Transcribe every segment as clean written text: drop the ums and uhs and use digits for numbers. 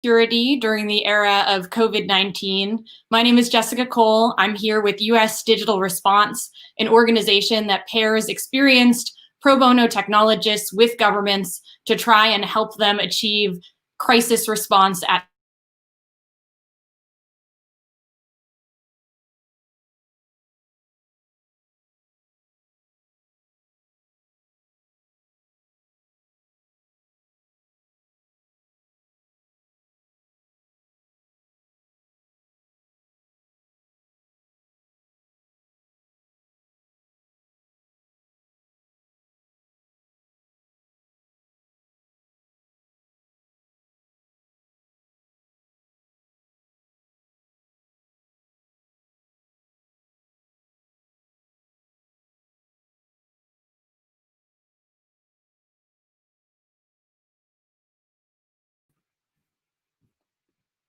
Security during the era of COVID-19. My name is Jessica Cole. I'm here with US Digital Response, an organization that pairs experienced pro bono technologists with governments to try and help them achieve crisis response at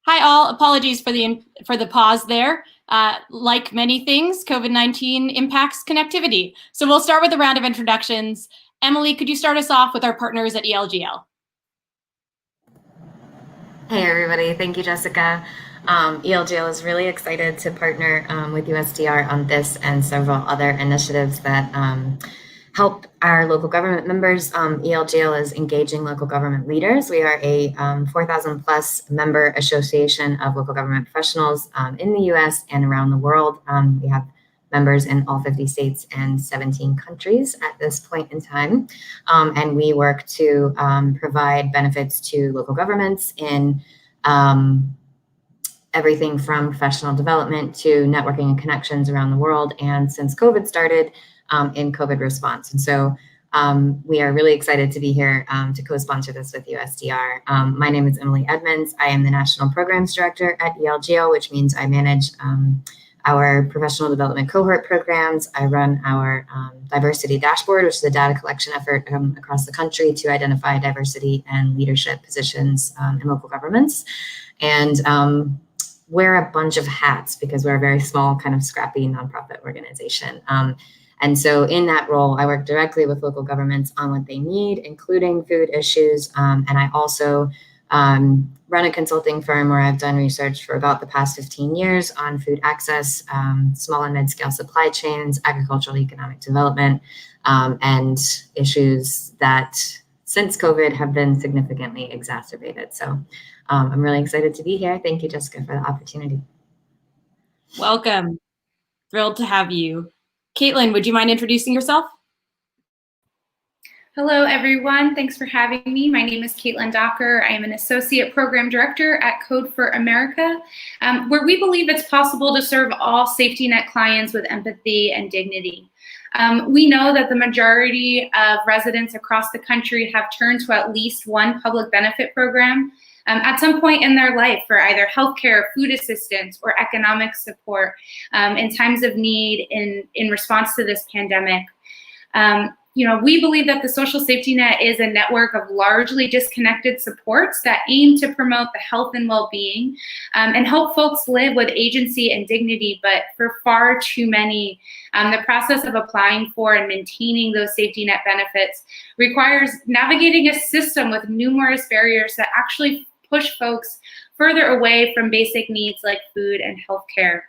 Hi all, apologies for the pause there. Like many things, COVID-19 impacts connectivity. So we'll start with a round of introductions. Emily, could you start us off with our partners at ELGL? Hey everybody, thank you Jessica. ELGL is really excited to partner with USDR on this and several other initiatives that help our local government members. ELGL is engaging local government leaders. We are a 4,000 plus member association of local government professionals in the US and around the world. We have members in all 50 states and 17 countries at this point in time. And we work to provide benefits to local governments in everything from professional development to networking and connections around the world. And since COVID started, in COVID response. And so we are really excited to be here to co-sponsor this with USDR. My name is Emily Edmonds. I am the National Programs Director at ELGL, which means I manage our professional development cohort programs. I run our diversity dashboard, which is a data collection effort across the country to identify diversity and leadership positions in local governments. And wear a bunch of hats because we're a very small, kind of scrappy nonprofit organization. And so in that role, I work directly with local governments on what they need, including food issues. And I also run a consulting firm where I've done research for about the past 15 years on food access, small and mid-scale supply chains, agricultural economic development, and issues that since COVID have been significantly exacerbated. So I'm really excited to be here. Thank you, Jessica, for the opportunity. Welcome. Thrilled to have you. Caitlin, would you mind introducing yourself? Hello, everyone. Thanks for having me. My name is Caitlin Docker. I am an Associate Program Director at Code for America, where we believe it's possible to serve all safety net clients with empathy and dignity. We know that the majority of residents across the country have turned to at least one public benefit program at some point in their life for either healthcare, food assistance, or economic support in times of need in response to this pandemic. We believe that the social safety net is a network of largely disconnected supports that aim to promote the health and well-being and help folks live with agency and dignity. But for far too many, the process of applying for and maintaining those safety net benefits requires navigating a system with numerous barriers that actually push folks further away from basic needs like food and healthcare.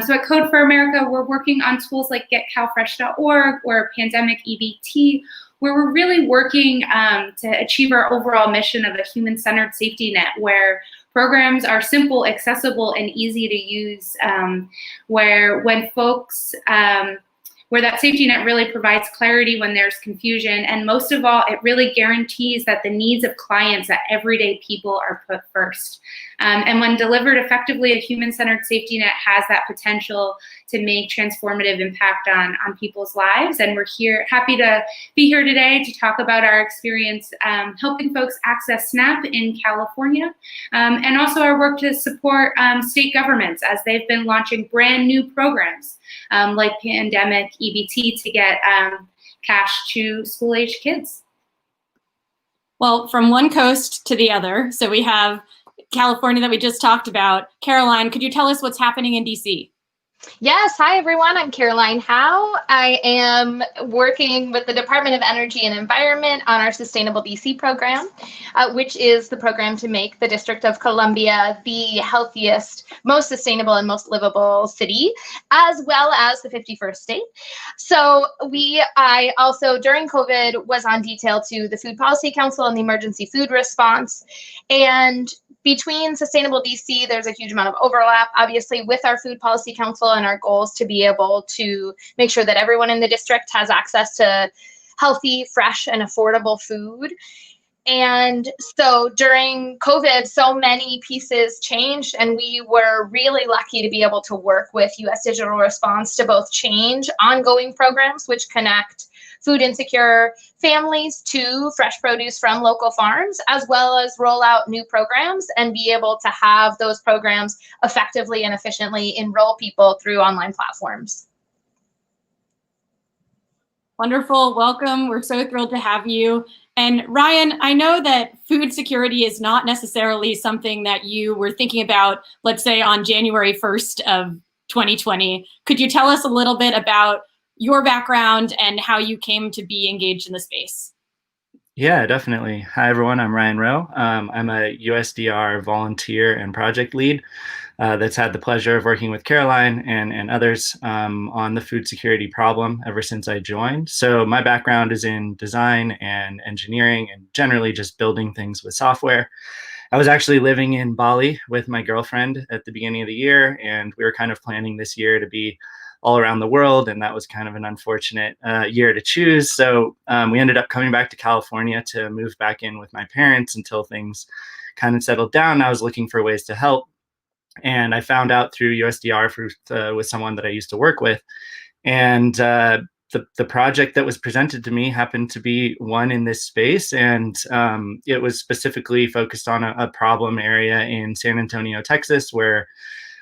So at Code for America, we're working on tools like getcalfresh.org or Pandemic Ebt, where we're really working to achieve our overall mission of a human-centered safety net, where programs are simple, accessible, and easy to use, where that safety net really provides clarity when there's confusion. And most of all, it really guarantees that the needs of clients, that everyday people, are put first. And when delivered effectively, a human-centered safety net has that potential to make transformative impact on people's lives. And we're happy to be here today to talk about our experience helping folks access SNAP in California, and also our work to support state governments as they've been launching brand new programs like Pandemic Ebt to get cash to school-age kids. Well, from one coast to the other, so we have California that we just talked about. Caroline, could you tell us what's happening in DC? Yes, hi everyone. I'm Caroline Howe. I am working with the Department of Energy and Environment on our Sustainable DC program, which is the program to make the District of Columbia the healthiest, most sustainable, and most livable city, as well as the 51st state. So I also, during COVID, was on detail to the Food Policy Council and the Emergency Food Response. And between Sustainable DC, there's a huge amount of overlap, obviously, with our Food Policy Council and our goals to be able to make sure that everyone in the district has access to healthy, fresh, and affordable food. And so during COVID, so many pieces changed, and we were really lucky to be able to work with US Digital Response to both change ongoing programs which connect food insecure families to fresh produce from local farms, as well as roll out new programs and be able to have those programs effectively and efficiently enroll people through online platforms. Wonderful. Welcome. We're so thrilled to have you. And Ryan, I know that food security is not necessarily something that you were thinking about, let's say, on January 1st of 2020. Could you tell us a little bit about your background and how you came to be engaged in the space? Yeah, definitely. Hi, everyone. I'm Ryan Rowe. I'm a USDR volunteer and project lead that's had the pleasure of working with Caroline and others on the food security problem ever since I joined. So my background is in design and engineering and generally just building things with software. I was actually living in Bali with my girlfriend at the beginning of the year, and we were kind of planning this year to be all around the world, and that was kind of an unfortunate year to choose. So we ended up coming back to California to move back in with my parents until things kind of settled down. I was looking for ways to help, and I found out through USDR with someone that I used to work with, and the project that was presented to me happened to be one in this space, and it was specifically focused on a problem area in San Antonio, Texas, where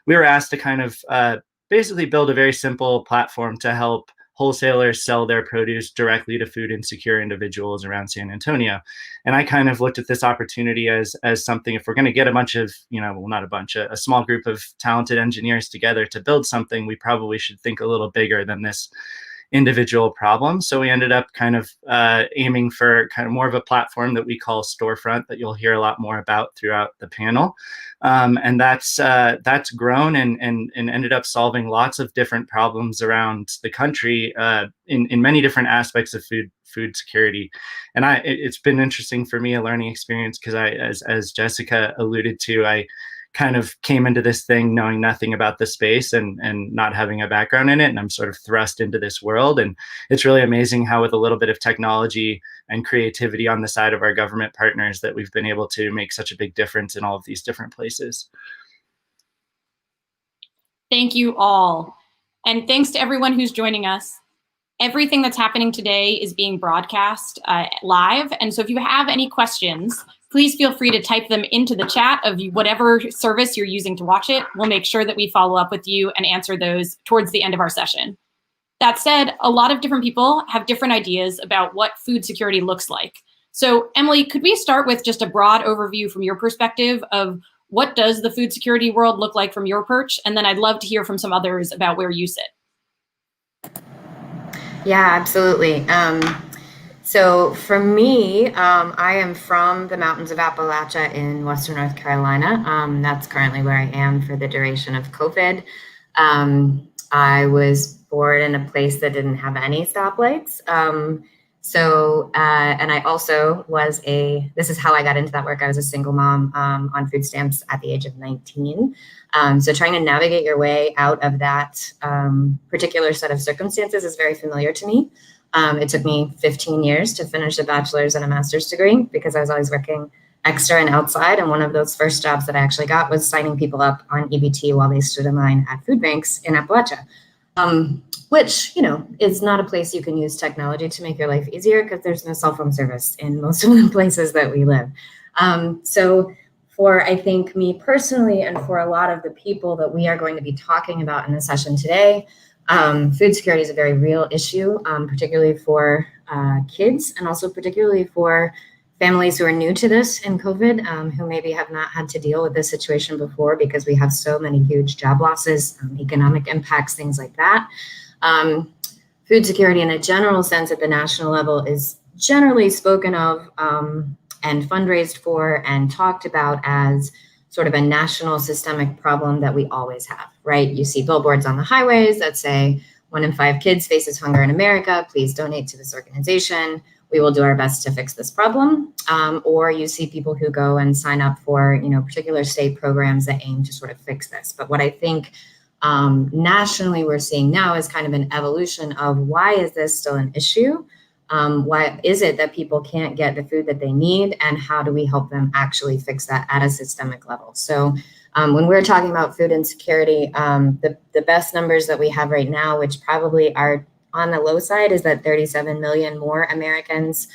we were asked to kind of basically build a very simple platform to help wholesalers sell their produce directly to food insecure individuals around San Antonio. And I kind of looked at this opportunity as something, if we're going to get a bunch of, well, not a bunch, a small group of talented engineers together to build something, we probably should think a little bigger than this individual problem. So we ended up kind of aiming for kind of more of a platform that we call Storefront, that you'll hear a lot more about throughout the panel. And that's grown and ended up solving lots of different problems around the country in many different aspects of food security. And it's been interesting for me, a learning experience, because as Jessica alluded to, I kind of came into this thing knowing nothing about the space and not having a background in it. And I'm sort of thrust into this world. And it's really amazing how with a little bit of technology and creativity on the side of our government partners that we've been able to make such a big difference in all of these different places. Thank you all. And thanks to everyone who's joining us. Everything that's happening today is being broadcast live. And so if you have any questions, please feel free to type them into the chat of whatever service you're using to watch it. We'll make sure that we follow up with you and answer those towards the end of our session. That said, a lot of different people have different ideas about what food security looks like. So Emily, could we start with just a broad overview from your perspective of what does the food security world look like from your perch? And then I'd love to hear from some others about where you sit. Yeah, absolutely. So for me, I am from the mountains of Appalachia in Western North Carolina. That's currently where I am for the duration of COVID. I was born in a place that didn't have any stoplights. And I also this is how I got into that work. I was a single mom on food stamps at the age of 19. So trying to navigate your way out of that particular set of circumstances is very familiar to me. It took me 15 years to finish a bachelor's and a master's degree because I was always working extra and outside. And one of those first jobs that I actually got was signing people up on Ebt while they stood in line at food banks in Appalachia, which, is not a place you can use technology to make your life easier because there's no cell phone service in most of the places that we live. So for, I think, me personally, and for a lot of the people that we are going to be talking about in the session today, food security is a very real issue, particularly for kids and also particularly for families who are new to this in COVID, who maybe have not had to deal with this situation before because we have so many huge job losses, economic impacts, things like that. Food security in a general sense at the national level is generally spoken of and fundraised for and talked about as sort of a national systemic problem that we always have, right? You see billboards on the highways that say 1 in 5 kids faces hunger in America. Please donate to this organization. We will do our best to fix this problem. Or you see people who go and sign up for, particular state programs that aim to sort of fix this. But what I think nationally we're seeing now is kind of an evolution of why is this still an issue? Why is it that people can't get the food that they need? And how do we help them actually fix that at a systemic level? So when we're talking about food insecurity, the best numbers that we have right now, which probably are on the low side, is that 37 million more Americans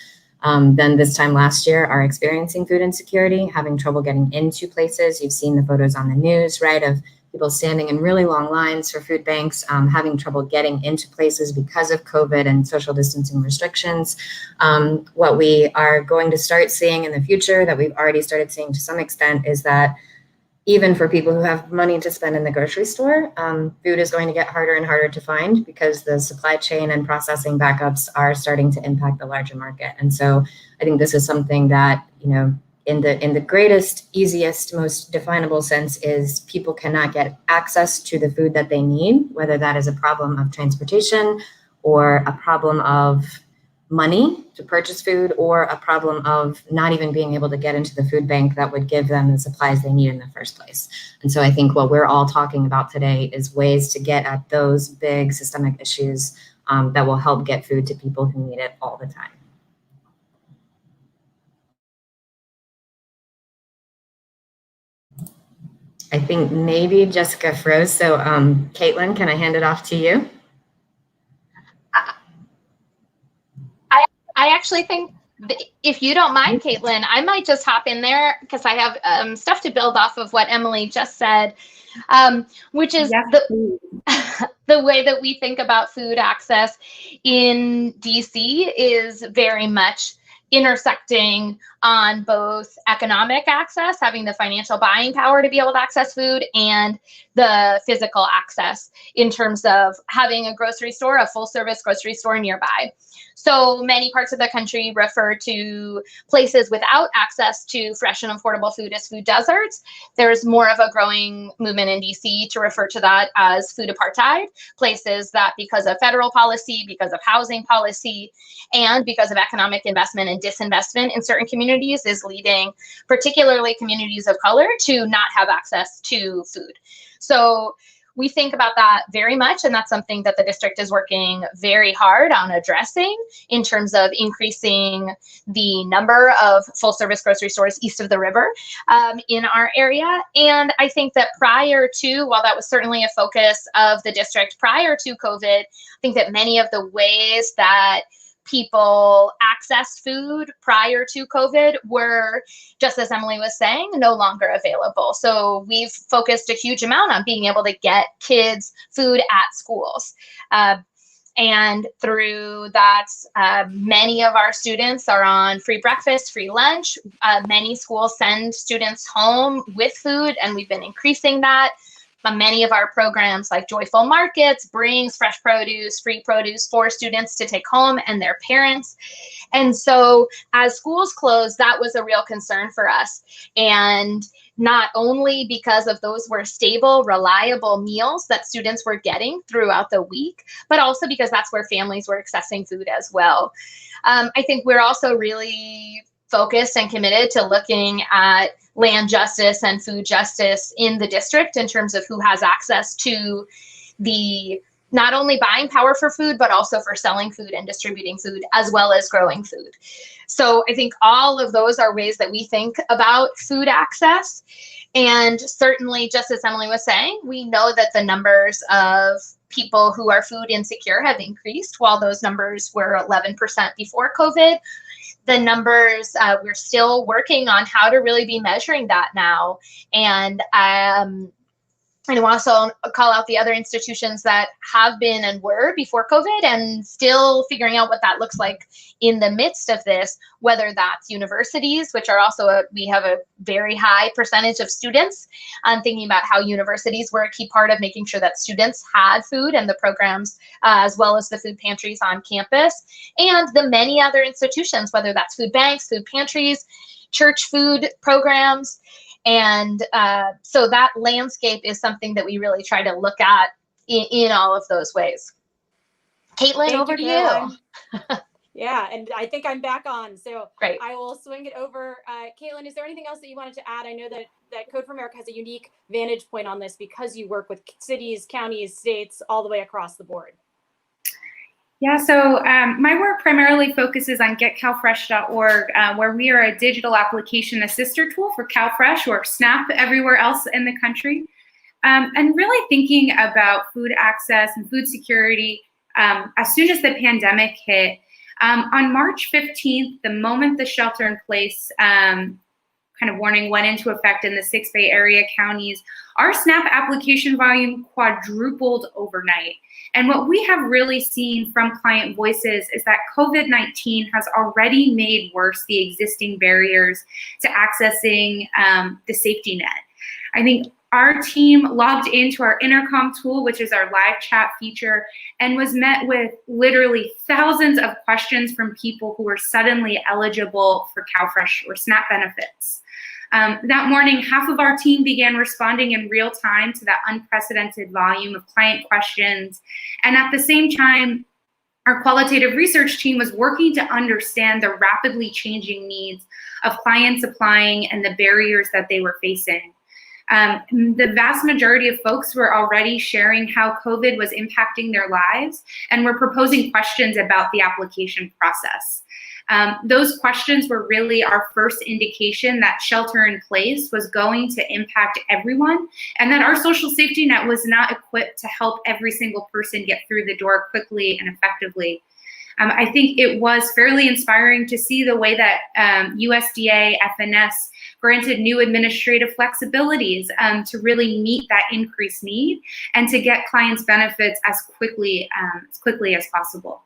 than this time last year are experiencing food insecurity, having trouble getting into places. You've seen the photos on the news, right, of people standing in really long lines for food banks, having trouble getting into places because of COVID and social distancing restrictions. What we are going to start seeing in the future, that we've already started seeing to some extent, is that even for people who have money to spend in the grocery store, food is going to get harder and harder to find because the supply chain and processing backups are starting to impact the larger market. And so I think this is something that, in the greatest, easiest, most definable sense is people cannot get access to the food that they need, whether that is a problem of transportation or a problem of money to purchase food or a problem of not even being able to get into the food bank that would give them the supplies they need in the first place. And so I think what we're all talking about today is ways to get at those big systemic issues that will help get food to people who need it all the time. I think maybe Jessica froze. So Caitlin, can I hand it off to you? I actually think, if you don't mind, Caitlin, I might just hop in there because I have stuff to build off of what Emily just said, which is the way that we think about food access in DC is very much intersecting on both economic access, having the financial buying power to be able to access food, and the physical access in terms of having a grocery store, a full service grocery store nearby. So many parts of the country refer to places without access to fresh and affordable food as food deserts. There's more of a growing movement in DC to refer to that as food apartheid, places that because of federal policy, because of housing policy, and because of economic investment and disinvestment in certain communities is leading particularly communities of color to not have access to food. So we think about that very much, and that's something that the district is working very hard on addressing in terms of increasing the number of full-service grocery stores east of the river in our area. And I think that prior to, while that was certainly a focus of the district prior to COVID, I think that many of the ways that people accessed food prior to COVID were, just as Emily was saying, no longer available. So we've focused a huge amount on being able to get kids food at schools. And through that, many of our students are on free breakfast, free lunch. Many schools send students home with food, and we've been increasing that. Many of our programs like Joyful Markets brings fresh produce, free produce for students to take home and their parents. And so as schools closed, that was a real concern for us. And not only because of those were stable, reliable meals that students were getting throughout the week, but also because that's where families were accessing food as well. I think we're also really focused and committed to looking at land justice and food justice in the district in terms of who has access to the not only buying power for food, but also for selling food and distributing food, as well as growing food. So I think all of those are ways that we think about food access. And certainly, just as Emily was saying, we know that the numbers of people who are food insecure have increased. While those numbers were 11% before COVID, the numbers, we're still working on how to really be measuring that now. And And I want to also call out the other institutions that have been and were before COVID and still figuring out what that looks like in the midst of this, whether that's universities, which are also, we have a very high percentage of students. I'm thinking about how universities were a key part of making sure that students had food and the programs, as well as the food pantries on campus, and the many other institutions, whether that's food banks, food pantries, church food programs. And so that landscape is something that we really try to look at in all of those ways. Caitlin, over to you. Yeah, and I think I'm back on, so Great. I will swing it over. Caitlin, is there anything else that you wanted to add? I know that Code for America has a unique vantage point on this because you work with cities, counties, states, all the way across the board. Yeah, so my work primarily focuses on getcalfresh.org, where we are a digital application assister tool for CalFresh or SNAP everywhere else in the country. And really thinking about food access and food security as soon as the pandemic hit. On March 15th, the moment the shelter in place kind of warning went into effect in the 6 Bay Area counties, our SNAP application volume quadrupled overnight. And what we have really seen from client voices is that COVID-19 has already made worse the existing barriers to accessing the safety net. I think our team logged into our intercom tool, which is our live chat feature, and was met with literally thousands of questions from people who were suddenly eligible for CalFresh or SNAP benefits. That morning, half of our team began responding in real time to that unprecedented volume of client questions. And at the same time, our qualitative research team was working to understand the rapidly changing needs of clients applying and the barriers that they were facing. The vast majority of folks were already sharing how COVID was impacting their lives and were proposing questions about the application process. Those questions were really our first indication that shelter in place was going to impact everyone and that our social safety net was not equipped to help every single person get through the door quickly and effectively. I think it was fairly inspiring to see the way that USDA, FNS granted new administrative flexibilities to really meet that increased need and to get clients benefits as quickly as possible.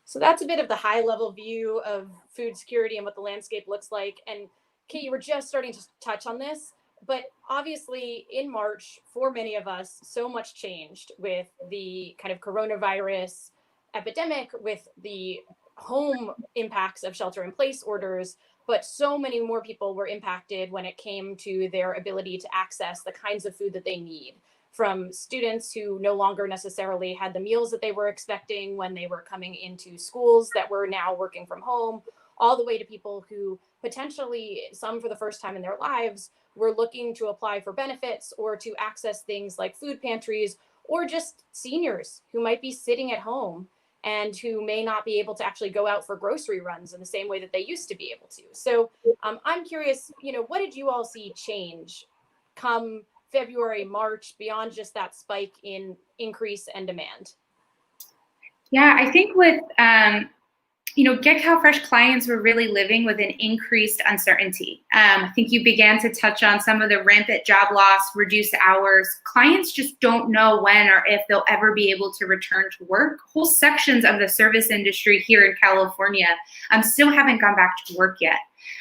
So that's a bit of the high level view of food security and what the landscape looks like. And Kate, you were just starting to touch on this, but obviously in March, for many of us, so much changed with the kind of coronavirus epidemic, with the home impacts of shelter in place orders, but so many more people were impacted when it came to their ability to access the kinds of food that they need, from students who no longer necessarily had the meals that they were expecting when they were coming into schools that were now working from home, all the way to people who potentially, some for the first time in their lives, were looking to apply for benefits or to access things like food pantries, or just seniors who might be sitting at home and who may not be able to actually go out for grocery runs in the same way that they used to be able to. So I'm curious, what did you all see change come February, March, beyond just that spike in increase and demand? Yeah, I think with, Get CalFresh clients were really living with an increased uncertainty. I think you began to touch on some of the rampant job loss, reduced hours. Clients just don't know when or if they'll ever be able to return to work. Whole sections of the service industry here in California still haven't gone back to work yet.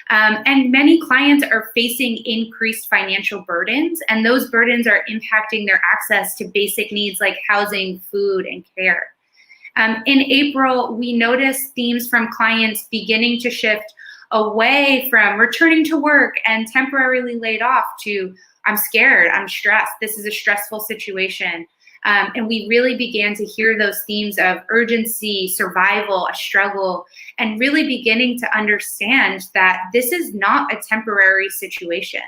And many clients are facing increased financial burdens, and those burdens are impacting their access to basic needs like housing, food, and care. In April, we noticed themes from clients beginning to shift away from returning to work and temporarily laid off to, I'm scared, I'm stressed, this is a stressful situation. And we really began to hear those themes of urgency, survival, a struggle, and really beginning to understand that this is not a temporary situation.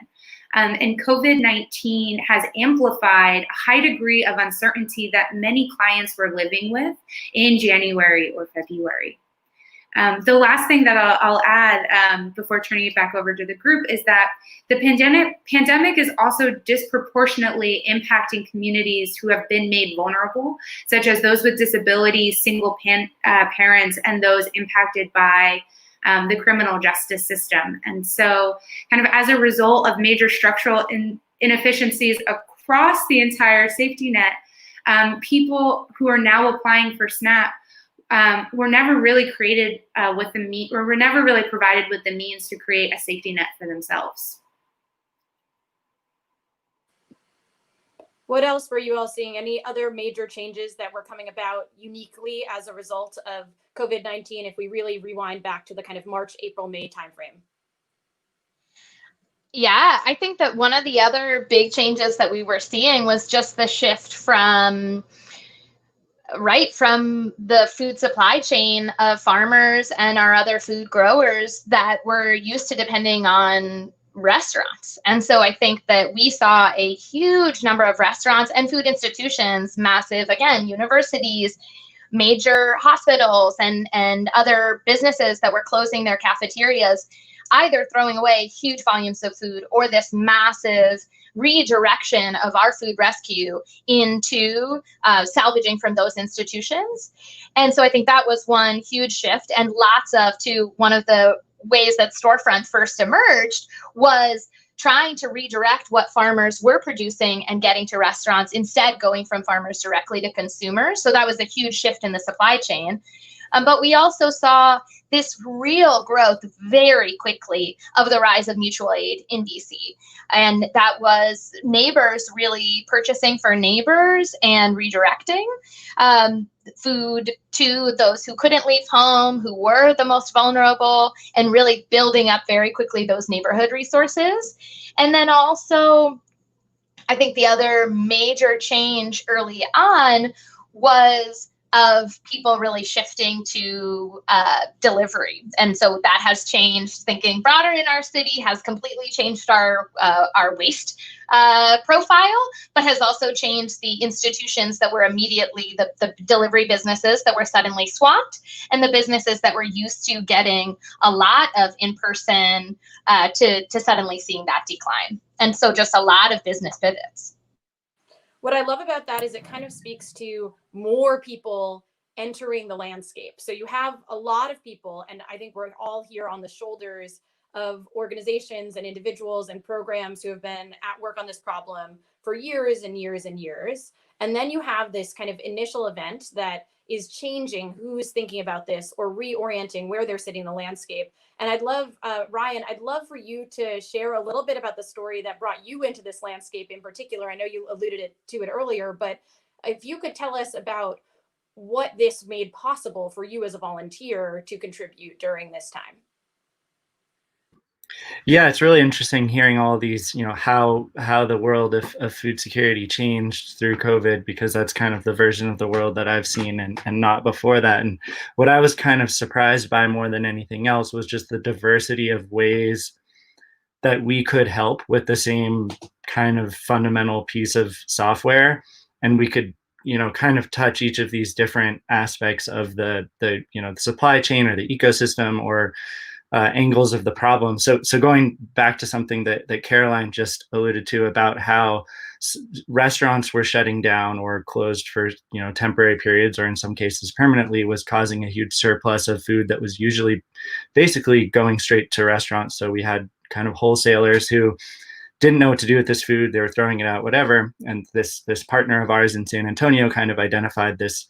And COVID-19 has amplified a high degree of uncertainty that many clients were living with in January or February. The last thing that I'll add before turning it back over to the group is that the pandemic is also disproportionately impacting communities who have been made vulnerable, such as those with disabilities, single parents, and those impacted by the criminal justice system. And so kind of as a result of major structural inefficiencies across the entire safety net, people who are now applying for SNAP were never really created with the or were never really provided with the means to create a safety net for themselves. What else were you all seeing? Any other major changes that were coming about uniquely as a result of COVID-19 if we really rewind back to the kind of March, April, May timeframe? Yeah, I think that one of the other big changes that we were seeing was just the shift from the food supply chain of farmers and our other food growers that were used to depending on restaurants. And so I think that we saw a huge number of restaurants and food institutions, massive, again, universities, major hospitals, and other businesses that were closing their cafeterias, either throwing away huge volumes of food or this massive redirection of our food rescue into salvaging from those institutions. And so I think that was one huge shift. And one of the ways that Storefront first emerged was trying to redirect what farmers were producing and getting to restaurants, instead going from farmers directly to consumers. So that was a huge shift in the supply chain. But we also saw this real growth very quickly of the rise of mutual aid in DC. And that was neighbors really purchasing for neighbors and redirecting food to those who couldn't leave home, who were the most vulnerable, and really building up very quickly those neighborhood resources. And then also, I think the other major change early on was of people really shifting to delivery. And so that has changed, thinking broader in our city, has completely changed our waste profile, but has also changed the institutions that were immediately, the delivery businesses that were suddenly swamped, and the businesses that were used to getting a lot of in-person to suddenly seeing that decline. And so just a lot of business pivots. What I love about that is it kind of speaks to more people entering the landscape. So you have a lot of people, and I think we're all here on the shoulders of organizations and individuals and programs who have been at work on this problem for years and years and years. And then you have this kind of initial event that is changing who is thinking about this or reorienting where they're sitting in the landscape. And I'd love, Ryan, I'd love for you to share a little bit about the story that brought you into this landscape in particular. I know you alluded to it earlier, but if you could tell us about what this made possible for you as a volunteer to contribute during this time. Yeah, it's really interesting hearing all these, how the world of food security changed through COVID, because that's kind of the version of the world that I've seen and not before that. And what I was kind of surprised by more than anything else was just the diversity of ways that we could help with the same kind of fundamental piece of software. And we could, kind of touch each of these different aspects of the supply chain or the ecosystem or angles of the problem. So going back to something that Caroline just alluded to about how restaurants were shutting down or closed for temporary periods, or in some cases permanently, was causing a huge surplus of food that was usually basically going straight to restaurants. So we had kind of wholesalers who didn't know what to do with this food. They were throwing it out, whatever. And this partner of ours in San Antonio kind of identified this,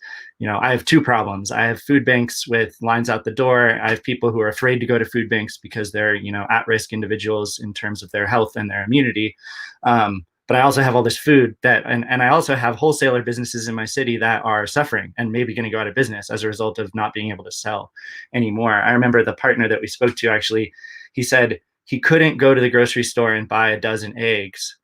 I have two problems. I have food banks with lines out the door. I have people who are afraid to go to food banks because they're, at-risk individuals in terms of their health and their immunity. But I also have all this food and I also have wholesaler businesses in my city that are suffering and maybe going to go out of business as a result of not being able to sell anymore. I remember the partner that we spoke to, actually, he said he couldn't go to the grocery store and buy a dozen eggs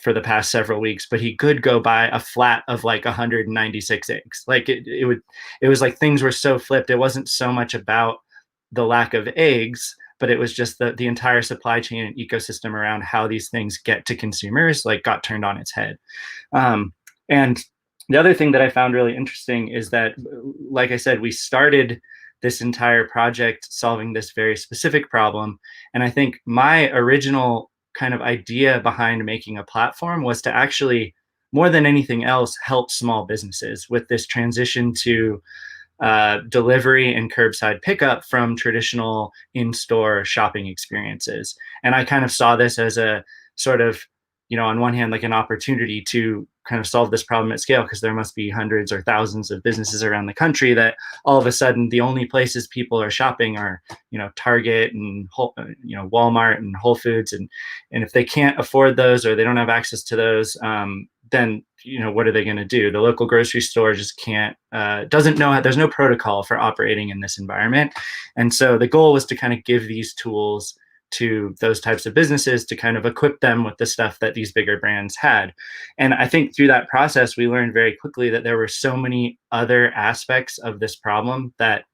for the past several weeks, but he could go buy a flat of like 196 eggs. Like it was like things were so flipped. It wasn't so much about the lack of eggs, but it was just the entire supply chain and ecosystem around how these things get to consumers, like, got turned on its head. And the other thing that I found really interesting is that, like I said, we started this entire project solving this very specific problem. And I think my original kind of idea behind making a platform was to actually, more than anything else, help small businesses with this transition to delivery and curbside pickup from traditional in-store shopping experiences. And I kind of saw this as a sort of on one hand, like an opportunity to kind of solve this problem at scale, because there must be hundreds or thousands of businesses around the country that all of a sudden the only places people are shopping are, Target and Walmart and Whole Foods, and if they can't afford those or they don't have access to those, then what are they going to do? The local grocery store just doesn't know how. There's no protocol for operating in this environment, and so the goal was to kind of give these tools to those types of businesses to kind of equip them with the stuff that these bigger brands had. And I think through that process, we learned very quickly that there were so many other aspects of this problem that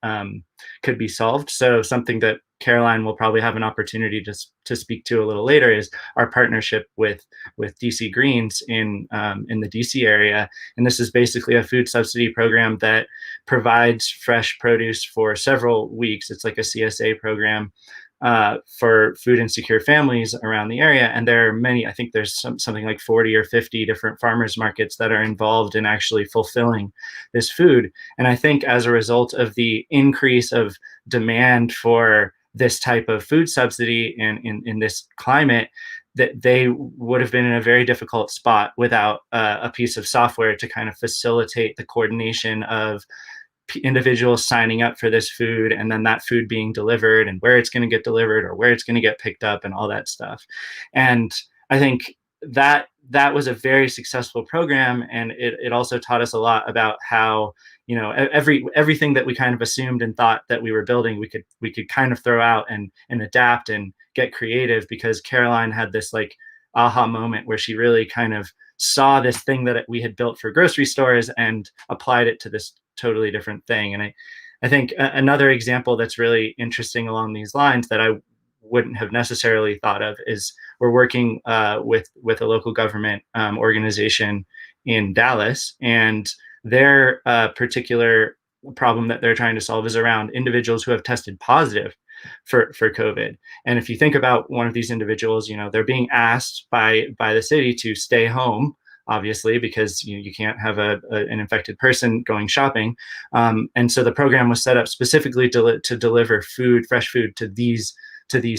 could be solved. So something that Caroline will probably have an opportunity to speak to a little later is our partnership with DC Greens in the DC area. And this is basically a food subsidy program that provides fresh produce for several weeks. It's like a CSA program for food insecure families around the area. And there are many, I think there's something like 40 or 50 different farmers markets that are involved in actually fulfilling this food. And I think as a result of the increase of demand for this type of food subsidy in this climate, that they would have been in a very difficult spot without a piece of software to kind of facilitate the coordination of individuals signing up for this food and then that food being delivered and where it's going to get delivered or where it's going to get picked up and all that stuff. And I think that was a very successful program, and it also taught us a lot about how everything that we kind of assumed and thought that we were building, we could kind of throw out and adapt and get creative, because Caroline had this like aha moment where she really kind of saw this thing that we had built for grocery stores and applied it to this totally different thing. And I think another example that's really interesting along these lines that I wouldn't have necessarily thought of is we're working with a local government organization in Dallas, and their particular problem that they're trying to solve is around individuals who have tested positive for COVID. And if you think about one of these individuals, they're being asked by the city to stay home, obviously, because you can't have an infected person going shopping. And so the program was set up specifically to deliver fresh food to these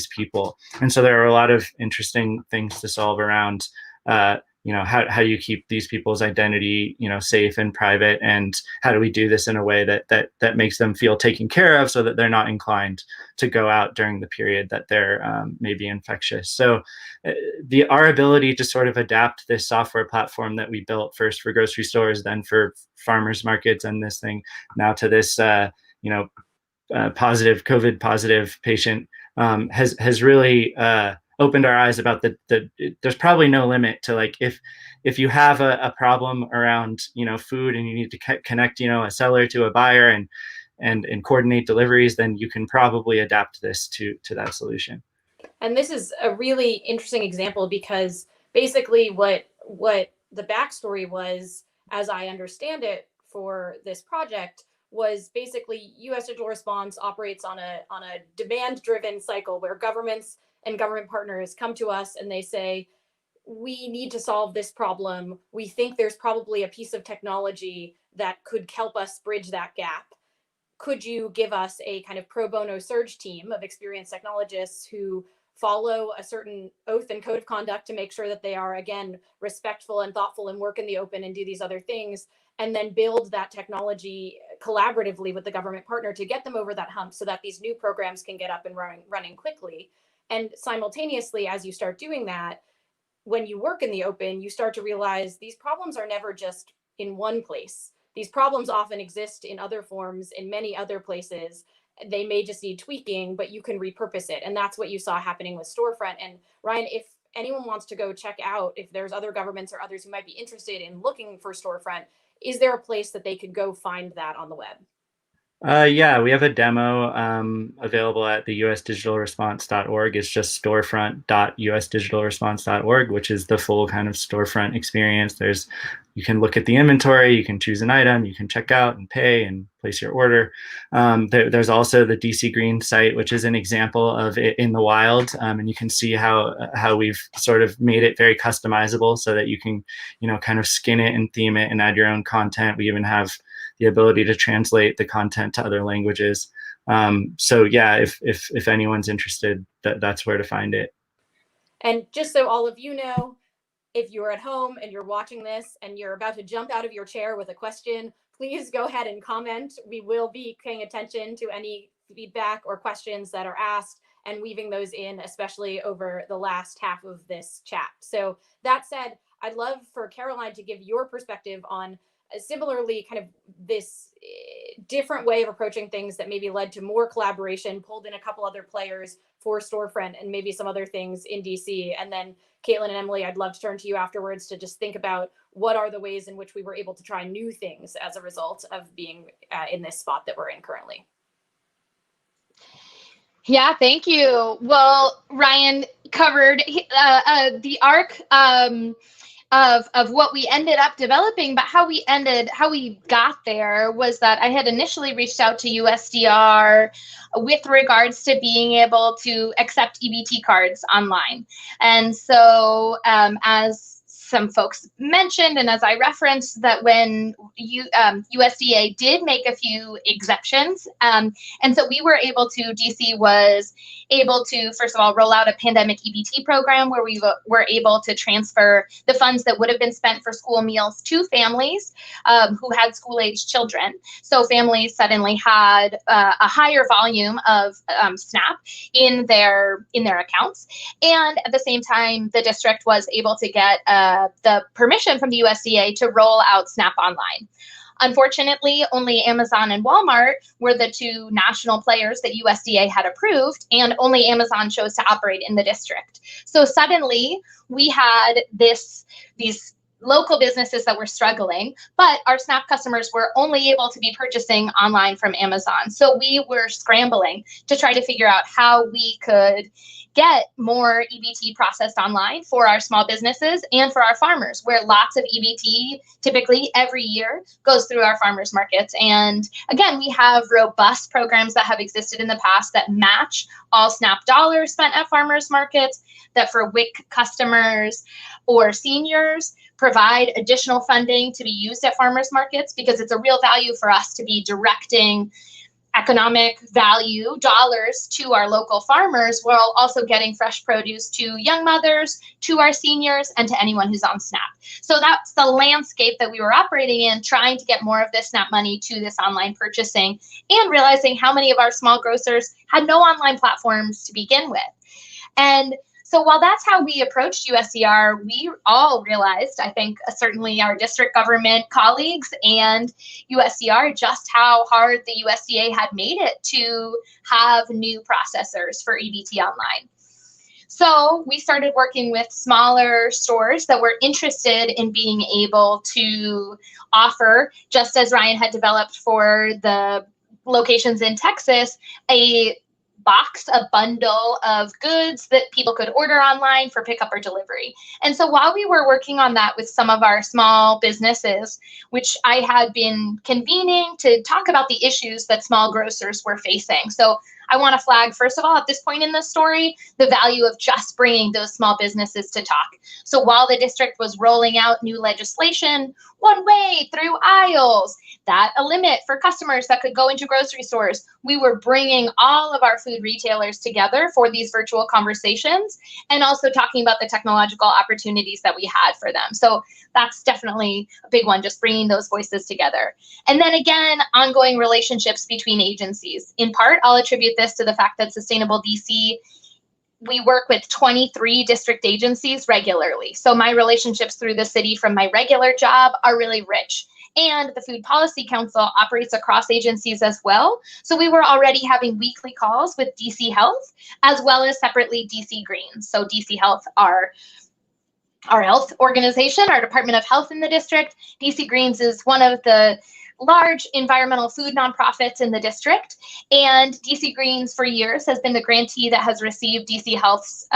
people. And so there are a lot of interesting things to solve around how do you keep these people's identity, safe and private, and how do we do this in a way that makes them feel taken care of so that they're not inclined to go out during the period that they're maybe infectious. So our ability to sort of adapt this software platform that we built first for grocery stores, then for farmers markets, and this thing now to this COVID positive patient has really opened our eyes about there's probably no limit to, like, if you have a problem around food and you need to connect a seller to a buyer and coordinate deliveries, then you can probably adapt this to that solution. And this is a really interesting example, because basically what the backstory was, as I understand it, for this project was basically U.S. Digital Response operates on a demand-driven cycle where governments and government partners come to us and they say, we need to solve this problem. We think there's probably a piece of technology that could help us bridge that gap. Could you give us a kind of pro bono surge team of experienced technologists who follow a certain oath and code of conduct to make sure that they are, again, respectful and thoughtful and work in the open and do these other things, and then build that technology collaboratively with the government partner to get them over that hump so that these new programs can get up and running quickly. And simultaneously, as you start doing that, when you work in the open, you start to realize these problems are never just in one place. These problems often exist in other forms in many other places. They may just need tweaking, but you can repurpose it. And that's what you saw happening with Storefront. And Ryan, if anyone wants to go check out, if there's other governments or others who might be interested in looking for Storefront, is there a place that they could go find that on the web? Yeah, we have a demo available at the usdigitalresponse.org. It's just storefront.usdigitalresponse.org, which is the full kind of storefront experience. You can look at the inventory, you can choose an item, you can check out and pay and place your order. There's also the DC Greens site, which is an example of it in the wild, and you can see how we've sort of made it very customizable so that you can, kind of skin it and theme it and add your own content. We even have the ability to translate the content to other languages. So yeah, if anyone's interested, that's where to find it. And just so all of you know, if you're at home and you're watching this and you're about to jump out of your chair with a question, please go ahead and comment. We will be paying attention to any feedback or questions that are asked and weaving those in, especially over the last half of this chat. So that said, I'd love for Caroline to give your perspective on similarly kind of this different way of approaching things that maybe led to more collaboration, pulled in a couple other players for Storefront and maybe some other things in DC. And then Caitlin and Emily, I'd love to turn to you afterwards to just think about what are the ways in which we were able to try new things as a result of being in this spot that we're in currently. Yeah, thank you. Well, Ryan covered the arc of what we ended up developing, but how we got there was that I had initially reached out to USDR with regards to being able to accept EBT cards online. And so as some folks mentioned, and as I referenced, that when USDA did make a few exceptions, and so we were able to, DC was able to, first of all, roll out a pandemic EBT program where we were able to transfer the funds that would have been spent for school meals to families who had school-aged children. So families suddenly had a higher volume of SNAP in their accounts, and at the same time, the district was able to get the permission from the USDA to roll out SNAP online. Unfortunately, only Amazon and Walmart were the two national players that USDA had approved, and only Amazon chose to operate in the district. So suddenly we had these local businesses that were struggling, but our SNAP customers were only able to be purchasing online from Amazon. So we were scrambling to try to figure out how we could get more EBT processed online for our small businesses and for our farmers, where lots of EBT typically every year goes through our farmers markets. And again, we have robust programs that have existed in the past that match all SNAP dollars spent at farmers markets, that for WIC customers or seniors provide additional funding to be used at farmers markets, because it's a real value for us to be directing economic value dollars to our local farmers, while also getting fresh produce to young mothers, to our seniors, and to anyone who's on SNAP. So that's the landscape that we were operating in, trying to get more of this SNAP money to this online purchasing, and realizing how many of our small grocers had no online platforms to begin with. And so while that's how we approached USDR, we all realized, I think certainly our district government colleagues and USDR, just how hard the USDA had made it to have new processors for EBT online. So we started working with smaller stores that were interested in being able to offer, just as Ryan had developed for the locations in Texas, a bundle of goods that people could order online for pickup or delivery. And so while we were working on that with some of our small businesses, which I had been convening to talk about the issues that small grocers were facing. So I want to flag, first of all, at this point in the story, the value of just bringing those small businesses to talk. So while the district was rolling out new legislation, one way through aisles, that a limit for customers that could go into grocery stores, we were bringing all of our food retailers together for these virtual conversations, and also talking about the technological opportunities that we had for them. So that's definitely a big one, just bringing those voices together. And then again, ongoing relationships between agencies. In part, I'll attribute this to the fact that Sustainable DC, we work with 23 district agencies regularly. So my relationships through the city from my regular job are really rich. And the Food Policy Council operates across agencies as well. So we were already having weekly calls with DC Health, as well as separately DC Greens. So DC Health, our health organization, our Department of Health in the district. DC Greens is one of the large environmental food nonprofits in the district, and DC Greens for years has been the grantee that has received DC Health's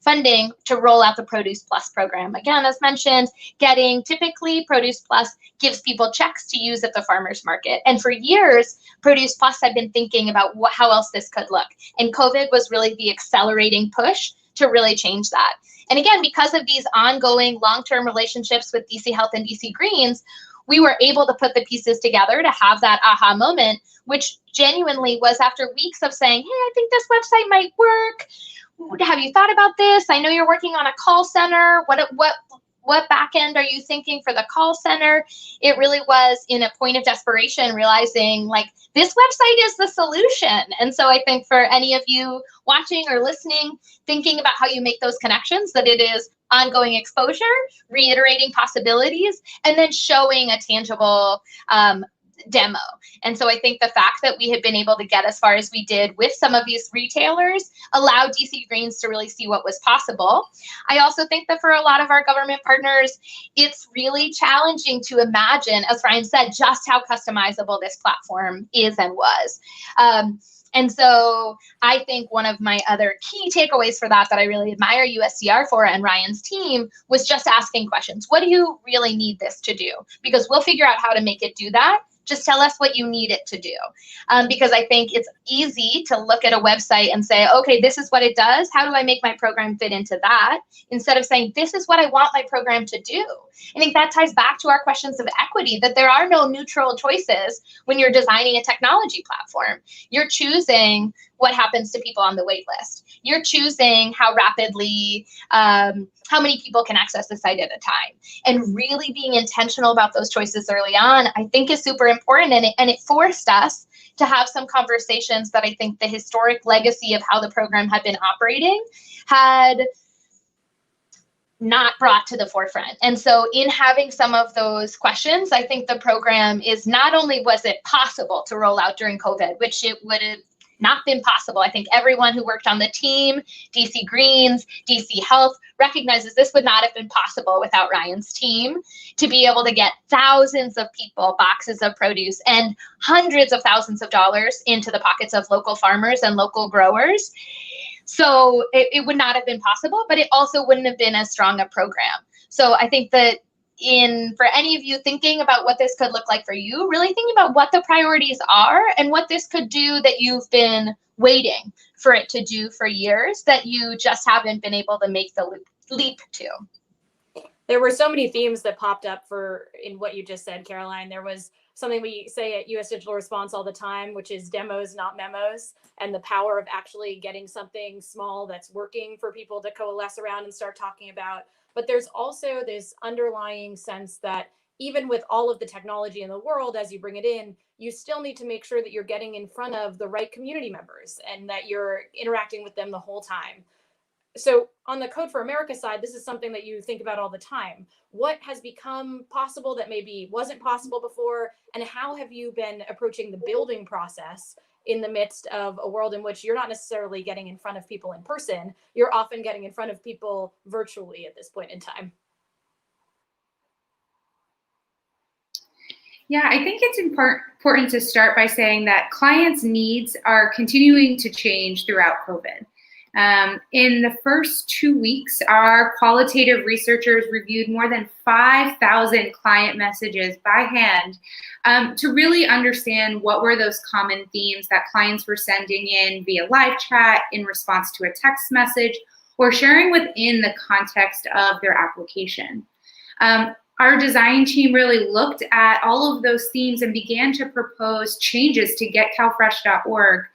funding to roll out the Produce Plus program. Again, as mentioned, getting typically Produce Plus gives people checks to use at the farmers market. And for years, Produce Plus had been thinking about how else this could look. And COVID was really the accelerating push to really change that. And again, because of these ongoing long-term relationships with DC Health and DC Greens, we were able to put the pieces together to have that aha moment, which genuinely was after weeks of saying, hey, I think this website might work. Have you thought about this? I know you're working on a call center. What back end are you thinking for the call center? It really was in a point of desperation, realizing like this website is the solution. And so I think for any of you watching or listening, thinking about how you make those connections, that it is ongoing exposure, reiterating possibilities, and then showing a tangible demo. And so I think the fact that we had been able to get as far as we did with some of these retailers allowed DC Greens to really see what was possible. I also think that for a lot of our government partners, it's really challenging to imagine, as Ryan said, just how customizable this platform is and was. And so I think one of my other key takeaways for that I really admire USDR for and Ryan's team was just asking questions. What do you really need this to do? Because we'll figure out how to make it do that. Just tell us what you need it to do. Because I think it's easy to look at a website and say, okay, this is what it does. How do I make my program fit into that? Instead of saying, this is what I want my program to do. I think that ties back to our questions of equity, that there are no neutral choices when you're designing a technology platform. You're choosing what happens to people on the wait list. You're choosing how rapidly, how many people can access the site at a time. And really being intentional about those choices early on, I think is super important. And it forced us to have some conversations that I think the historic legacy of how the program had been operating had not brought to the forefront. And so in having some of those questions, I think the program is not only was it possible to roll out during COVID, which it would have not been possible. I think everyone who worked on the team, DC Greens, DC Health, recognizes this would not have been possible without Ryan's team to be able to get thousands of people boxes of produce and hundreds of thousands of dollars into the pockets of local farmers and local growers. So it would not have been possible, but it also wouldn't have been as strong a program. So I think that for any of you thinking about what this could look like for you, really thinking about what the priorities are and what this could do that you've been waiting for it to do for years that you just haven't been able to make the leap to. There were so many themes that popped up in what you just said, Caroline. There was something we say at US Digital Response all the time, which is demos, not memos, and the power of actually getting something small that's working for people to coalesce around and start talking about. But there's also this underlying sense that even with all of the technology in the world, as you bring it in, you still need to make sure that you're getting in front of the right community members and that you're interacting with them the whole time. So on the Code for America side, this is something that you think about all the time. What has become possible that maybe wasn't possible before? And how have you been approaching the building process in the midst of a world in which you're not necessarily getting in front of people in person, you're often getting in front of people virtually at this point in time? Yeah, I think it's important to start by saying that clients' needs are continuing to change throughout COVID. In the first 2 weeks, our qualitative researchers reviewed more than 5,000 client messages by hand to really understand what were those common themes that clients were sending in via live chat, in response to a text message, or sharing within the context of their application. Our design team really looked at all of those themes and began to propose changes to getcalfresh.org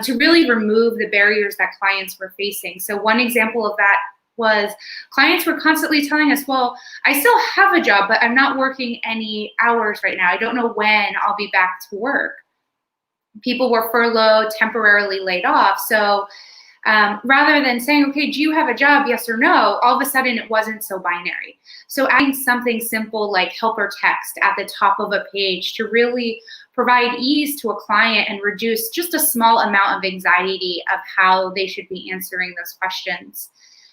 to really remove the barriers that clients were facing. So one example of that was clients were constantly telling us, well, I still have a job, but I'm not working any hours right now. I don't know when I'll be back to work. People were furloughed, temporarily laid off. So rather than saying, okay, do you have a job, yes or no, all of a sudden it wasn't so binary. So adding something simple like helper text at the top of a page to really provide ease to a client and reduce just a small amount of anxiety of how they should be answering those questions.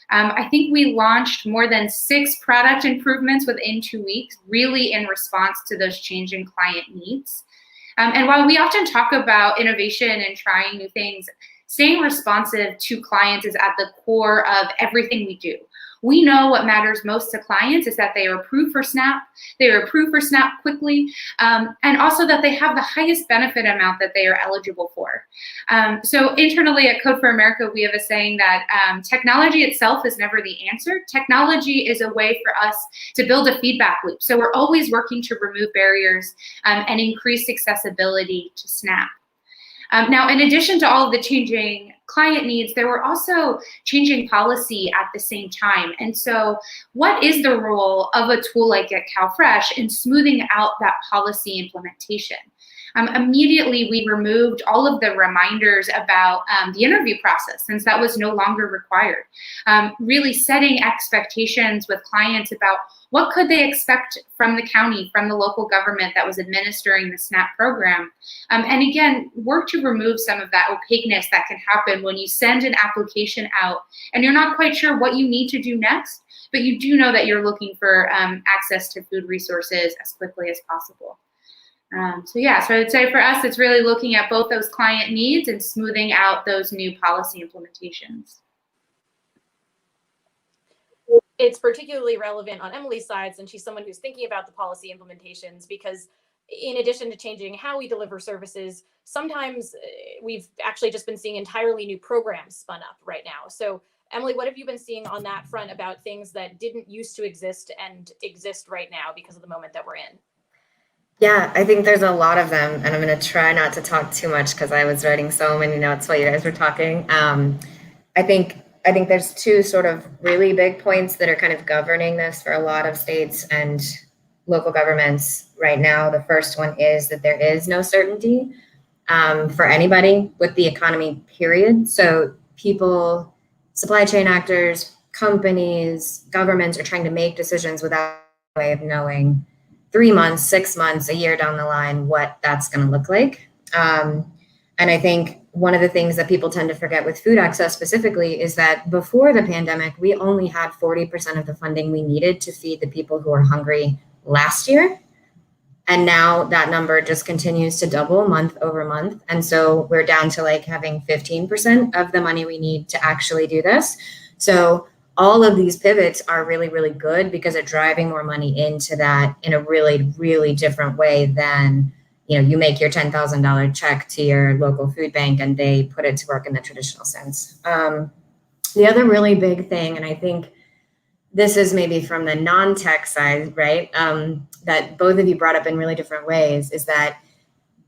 I think we launched more than 6 product improvements within 2 weeks, really in response to those changing client needs. And while we often talk about innovation and trying new things, staying responsive to clients is at the core of everything we do. We know what matters most to clients is that they are approved for SNAP, they are approved for SNAP quickly, and also that they have the highest benefit amount that they are eligible for. So internally at Code for America, we have a saying that technology itself is never the answer. Technology is a way for us to build a feedback loop. So we're always working to remove barriers and increase accessibility to SNAP. Now, in addition to all of the changing client needs, there were also changing policy at the same time. And so what is the role of a tool like Get Cal Fresh in smoothing out that policy implementation? Immediately, we removed all of the reminders about the interview process, since that was no longer required. Really setting expectations with clients about what could they expect from the county, from the local government that was administering the SNAP program. And again, work to remove some of that opaqueness that can happen when you send an application out and you're not quite sure what you need to do next, but you do know that you're looking for access to food resources as quickly as possible. So I would say for us, it's really looking at both those client needs and smoothing out those new policy implementations. It's particularly relevant on Emily's side, since she's someone who's thinking about the policy implementations, because in addition to changing how we deliver services, sometimes we've actually just been seeing entirely new programs spun up right now. So Emily, what have you been seeing on that front about things that didn't used to exist and exist right now because of the moment that we're in? Yeah, I think there's a lot of them, and I'm going to try not to talk too much because I was writing so many notes while you guys were talking. I think there's two sort of really big points that are kind of governing this for a lot of states and local governments right now. The first one is that there is no certainty for anybody with the economy, period. So people, supply chain actors, companies, governments are trying to make decisions without a way of knowing 3 months, 6 months, a year down the line, what that's going to look like. And I think one of the things that people tend to forget with food access specifically is that before the pandemic, we only had 40% of the funding we needed to feed the people who are hungry last year. And now that number just continues to double month over month. And so we're down to like having 15% of the money we need to actually do this. So all of these pivots are really, really good because they're driving more money into that in a really, really different way than, you make your $10,000 check to your local food bank and they put it to work in the traditional sense. The other really big thing, and I think this is maybe from the non-tech side, right, that both of you brought up in really different ways, is that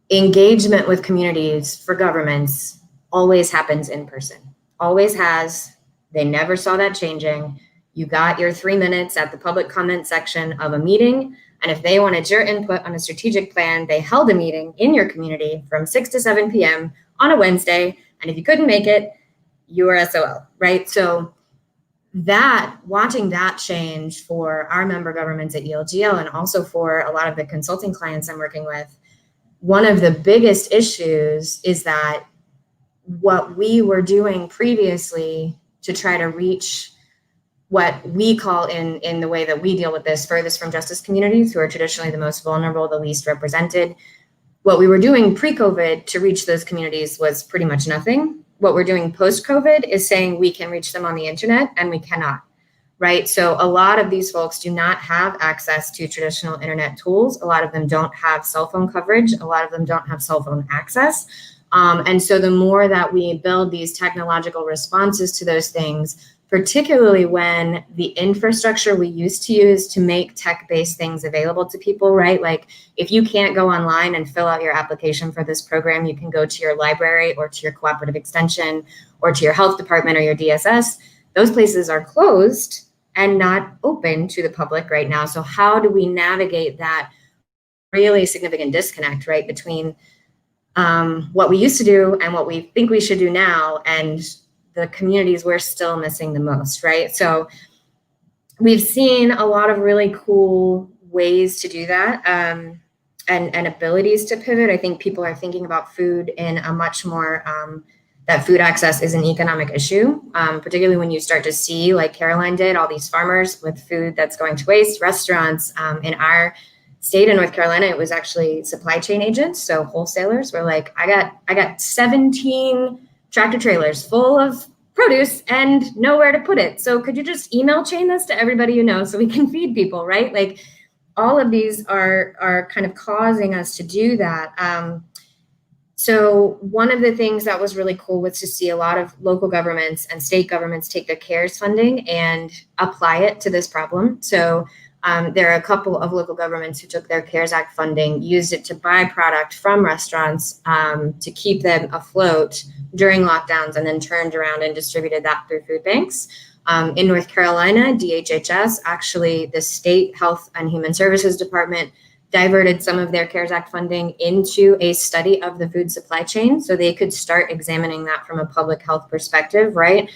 engagement with communities for governments always happens in person, always has. They never saw that changing. You got your 3 minutes at the public comment section of a meeting. And if they wanted your input on a strategic plan, they held a meeting in your community from 6 to 7 p.m. on a Wednesday. And if you couldn't make it, you were SOL, right? So watching that change for our member governments at ELGL and also for a lot of the consulting clients I'm working with, one of the biggest issues is that what we were doing previously to try to reach what we call in the way that we deal with this, furthest from justice communities, who are traditionally the most vulnerable, the least represented. What we were doing pre-COVID to reach those communities was pretty much nothing. What we're doing post-COVID is saying we can reach them on the internet and we cannot, right? So a lot of these folks do not have access to traditional internet tools. A lot of them don't have cell phone coverage. A lot of them don't have cell phone access. And so the more that we build these technological responses to those things, particularly when the infrastructure we used to use to make tech-based things available to people, right? Like if you can't go online and fill out your application for this program, you can go to your library or to your cooperative extension or to your health department or your DSS. Those places are closed and not open to the public right now. So how do we navigate that really significant disconnect, right, between what we used to do and what we think we should do now, and the communities we're still missing the most, right? So we've seen a lot of really cool ways to do that and abilities to pivot. I think people are thinking about food in a much more, that food access is an economic issue, particularly when you start to see, like Caroline did, all these farmers with food that's going to waste, restaurants. In our state in North Carolina, it was actually supply chain agents. So wholesalers were like, I got 17 tractor trailers full of produce and nowhere to put it. So could you just email chain this to everybody you know so we can feed people, right? Like all of these are kind of causing us to do that. So one of the things that was really cool was to see a lot of local governments and state governments take their CARES funding and apply it to this problem. So There are a couple of local governments who took their CARES Act funding, used it to buy product from restaurants to keep them afloat during lockdowns, and then turned around and distributed that through food banks. In North Carolina, DHHS, actually the State Health and Human Services Department, diverted some of their CARES Act funding into a study of the food supply chain so they could start examining that from a public health perspective, right?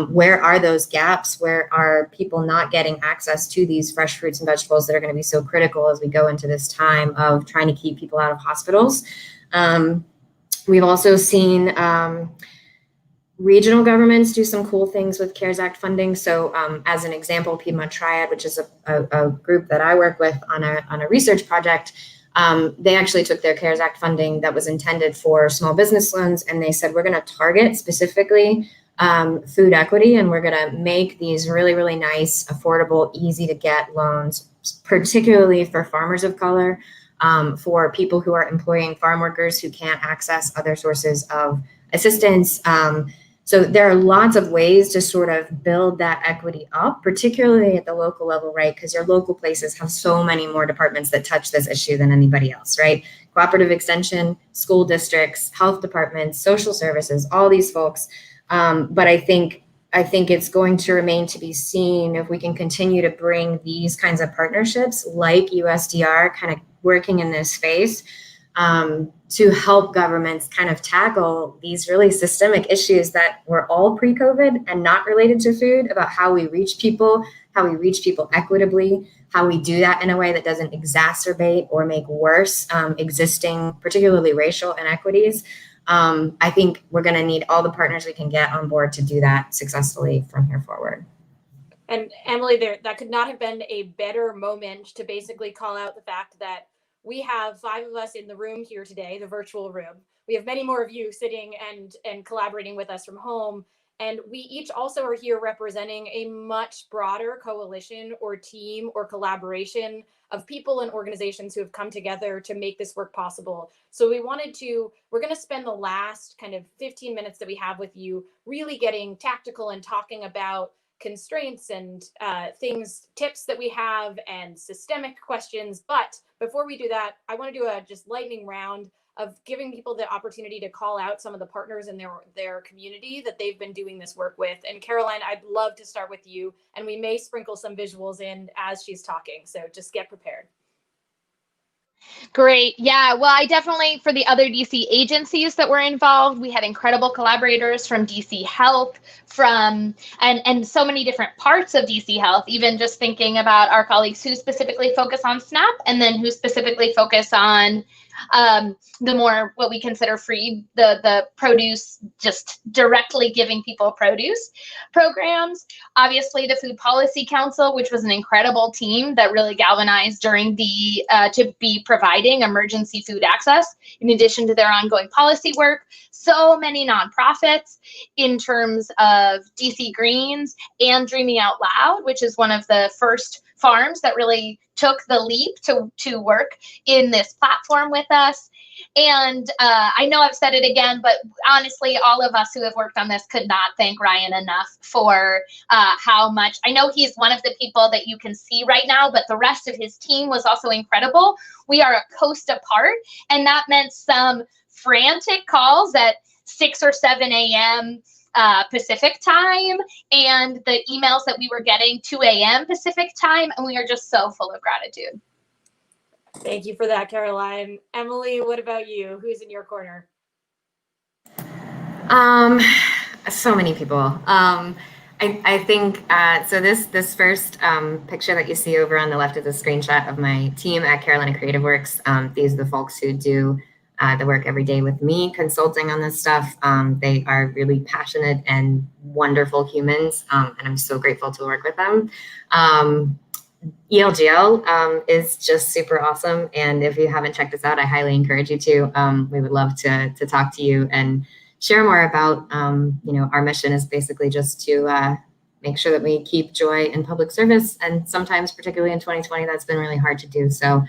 Where are those gaps? Where are people not getting access to these fresh fruits and vegetables that are going to be so critical as we go into this time of trying to keep people out of hospitals? We've also seen regional governments do some cool things with CARES Act funding. So as an example, Piedmont Triad, which is a group that I work with on a research project, they actually took their CARES Act funding that was intended for small business loans, and they said, we're going to target specifically food equity, and we're going to make these really, really nice, affordable, easy to get loans, particularly for farmers of color, for people who are employing farm workers who can't access other sources of assistance. So there are lots of ways to sort of build that equity up, particularly at the local level, right? Because your local places have so many more departments that touch this issue than anybody else, right? Cooperative extension, school districts, health departments, social services, all these folks. But I think it's going to remain to be seen if we can continue to bring these kinds of partnerships like USDR kind of working in this space to help governments kind of tackle these really systemic issues that were all pre-COVID and not related to food, about how we reach people equitably, how we do that in a way that doesn't exacerbate or make worse existing, particularly racial inequities. I think we're going to need all the partners we can get on board to do that successfully from here forward. And Emily, that could not have been a better moment to basically call out the fact that we have 5 of us in the room here today, the virtual room. We have many more of you sitting and collaborating with us from home. And we each also are here representing a much broader coalition or team or collaboration of people and organizations who have come together to make this work possible. So we're going to spend the last kind of 15 minutes that we have with you really getting tactical and talking about constraints and tips that we have and systemic questions. But before we do that, I want to do a just lightning round of giving people the opportunity to call out some of the partners in their community that they've been doing this work with. And Caroline, I'd love to start with you, and we may sprinkle some visuals in as she's talking. So just get prepared. Great. Yeah, well, I definitely, for the other DC agencies that were involved, we had incredible collaborators from DC Health, and so many different parts of DC Health, even just thinking about our colleagues who specifically focus on SNAP and then who specifically focus on the more what we consider free, the produce, just directly giving people produce programs. Obviously, the Food Policy Council, which was an incredible team that really galvanized during the to be providing emergency food access, in addition to their ongoing policy work. So many nonprofits in terms of DC Greens and Dreaming Out Loud, which is one of the first farms that really took the leap to work in this platform with us. And I know I've said it again, but honestly, all of us who have worked on this could not thank Ryan enough for how much. I know he's one of the people that you can see right now, but the rest of his team was also incredible. We are a coast apart, and that meant some frantic calls at 6 or 7 a.m. Pacific time, and the emails that we were getting 2 a.m. Pacific time, and we are just so full of gratitude. Thank you for that, Caroline. Emily, what about you? Who's in your corner? So many people. I think so. This first picture that you see over on the left is a screenshot of my team at Carolina Creative Works. These are the folks who do the work every day with me, consulting on this stuff. They are really passionate and wonderful humans, and I'm so grateful to work with them. ELGL is just super awesome, and if you haven't checked us out, I highly encourage you to. We would love to talk to you and share more about. Our mission is basically just to make sure that we keep joy in public service, and sometimes, particularly in 2020, that's been really hard to do. So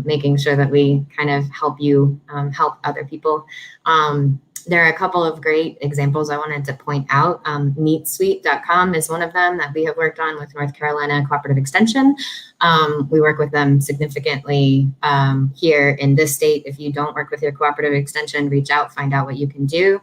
making sure that we kind of help you help other people. There are a couple of great examples I wanted to point out. Meatsuite.com is one of them that we have worked on with North Carolina Cooperative Extension. We work with them significantly here in this state. If you don't work with your cooperative extension, reach out, find out what you can do.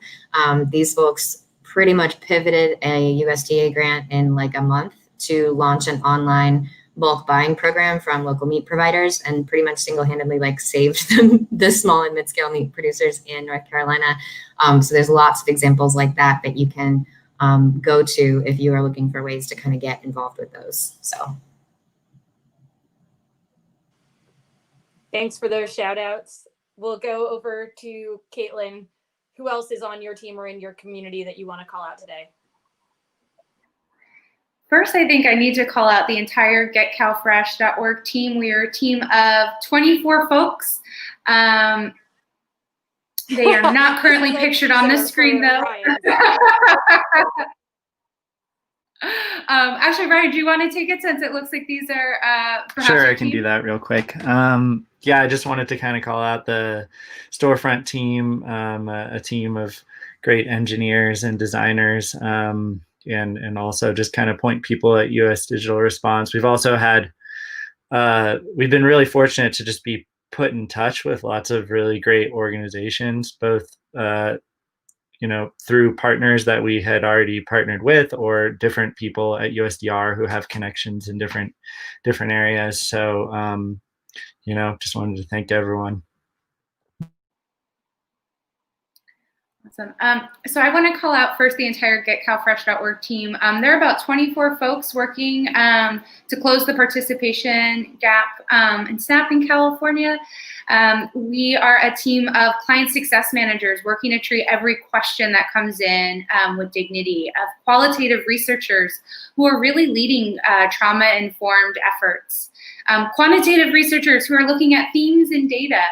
These folks pretty much pivoted a USDA grant in like a month to launch an online bulk buying program from local meat providers, and pretty much single-handedly like saved the small and mid-scale meat producers in North Carolina. So there's lots of examples like that that you can go to if you are looking for ways to kind of get involved with those. So thanks for those shout outs. We'll go over to Caitlin. Who else is on your team or in your community that you want to call out today? First, I think I need to call out the entire getcowfresh.org team. We are a team of 24 folks. They are not currently pictured on this screen, though. Actually, Ryan, do you want to take it since it looks like these are Sure, I can do that real quick. Yeah, I just wanted to kind of call out the Storefront team, a team of great engineers and designers. And also just kind of point people at US Digital Response. We've also had, we've been really fortunate to just be put in touch with lots of really great organizations, both, through partners that we had already partnered with or different people at USDR who have connections in different areas. So, just wanted to thank everyone. Awesome. So I want to call out first the entire getcowfresh.org team. There are about 24 folks working to close the participation gap in SNAP in California. We are a team of client success managers working to treat every question that comes in with dignity, of qualitative researchers who are really leading trauma-informed efforts, quantitative researchers who are looking at themes and data,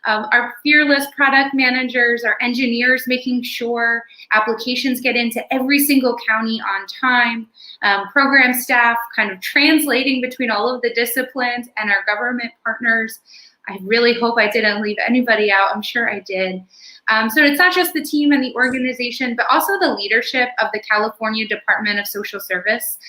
our fearless product managers, our engineers making sure applications get into every single county on time, program staff kind of translating between all of the disciplines, and our government partners. I really hope I didn't leave anybody out. I'm sure I did. So it's not just the team and the organization, but also the leadership of the California Department of Social Service.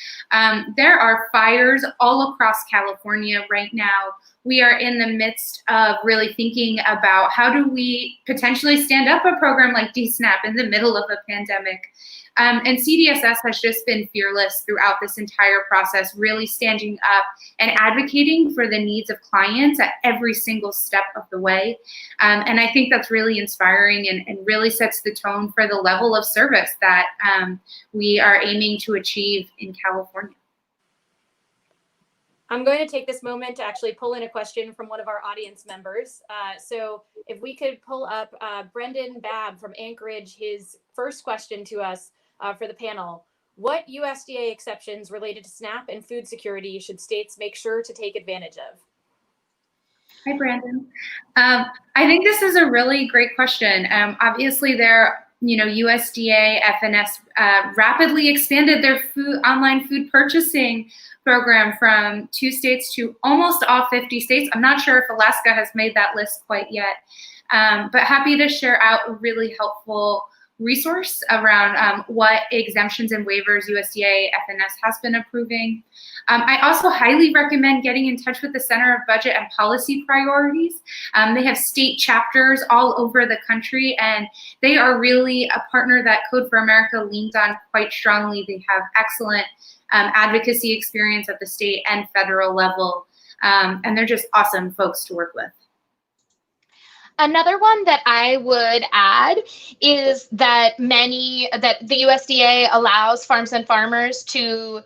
There are fires all across California right now. We are in the midst of really thinking about how do we potentially stand up a program like DSNAP in the middle of a pandemic. And CDSS has just been fearless throughout this entire process, really standing up and advocating for the needs of clients at every single step of the way. And I think that's really inspiring and really sets the tone for the level of service that we are aiming to achieve in California. I'm going to take this moment to actually pull in a question from one of our audience members. So if we could pull up Brendan Babb from Anchorage, his first question to us for the panel. What USDA exceptions related to SNAP and food security should states make sure to take advantage of? Hi, Brandon. I think this is a really great question. Obviously, USDA, FNS rapidly expanded their online food purchasing program from 2 states to almost all 50 states. I'm not sure if Alaska has made that list quite yet, but happy to share out a really helpful resource around what exemptions and waivers USDA FNS has been approving. I also highly recommend getting in touch with the Center of Budget and Policy Priorities. They have state chapters all over the country, and they are really a partner that Code for America leans on quite strongly. They have excellent advocacy experience at the state and federal level, and they're just awesome folks to work with. Another one that I would add is that the USDA allows farms and farmers to